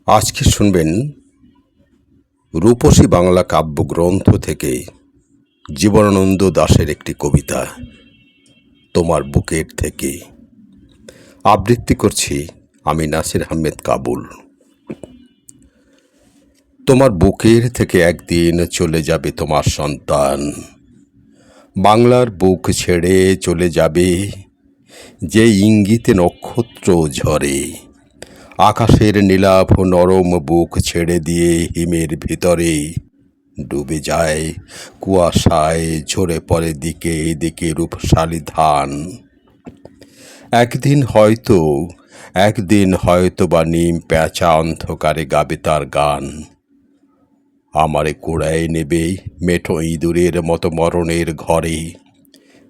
আজকে শুনবেন রূপসী বাংলা কাব্যগ্রন্থ থেকে জীবনানন্দ দাশের একটি কবিতা, তোমার বুকের থেকে। আবৃত্তি করছি আমি নাসির আহমেদ কাবুল। তোমার বুকের থেকে একদিন চলে যাবে তোমার সন্তান, বাংলার বুক ছেড়ে চলে যাবে যে ইঙ্গিতে নক্ষত্র ঝরে। আকাশের নীলাভ নরম বুক ছেড়ে দিয়ে হিমের ভিতরে ডুবে যায় কুয়াশায়, ঝরে পড়ে দিকে দিকে রূপশালী ধান। একদিন হয়তো বা নিম প্যাঁচা অন্ধকারে গাবে তার গান। আমারে কুড়ায় নেবে মেঠো ইঁদুরের মতো মরণের ঘরে।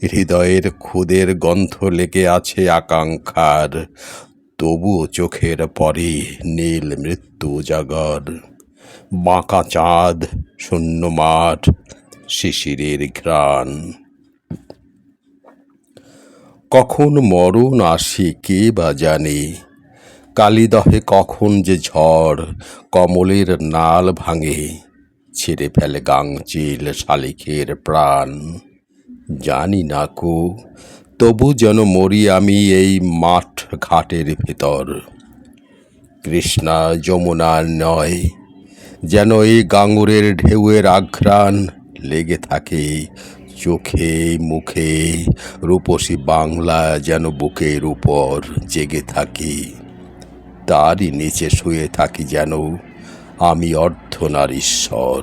হৃদয়ের খুদের গন্ধ লেগে আছে আকাঙ্ক্ষার, তবুও চোখের পরে নীল মৃত্যু উজাগর। বাঁকা চাঁদ, শূন্য মাঠ, শিশিরের ঘ্রাণ। কখন মরণ আসে কে বা জানে, কালিদহে কখন যে ঝড় কমলের নাল ভাঙে, ছিঁড়ে ফেলে গাংচিল শালিখের প্রাণ। জানি না কো, তবু যেন মরি আমি এই মাঠ ঘাটের ভেতর। কৃষ্ণা যমুনা নয়, যেন এই গাঙুরের ঢেউয়ের আঘ্রাণ লেগে থাকে চোখে মুখে। রূপসী বাংলা যেন বুকের উপর জেগে থাকে, তারই নিচে শুয়ে থাকি যেন আমি অর্ধনারীশ্বর।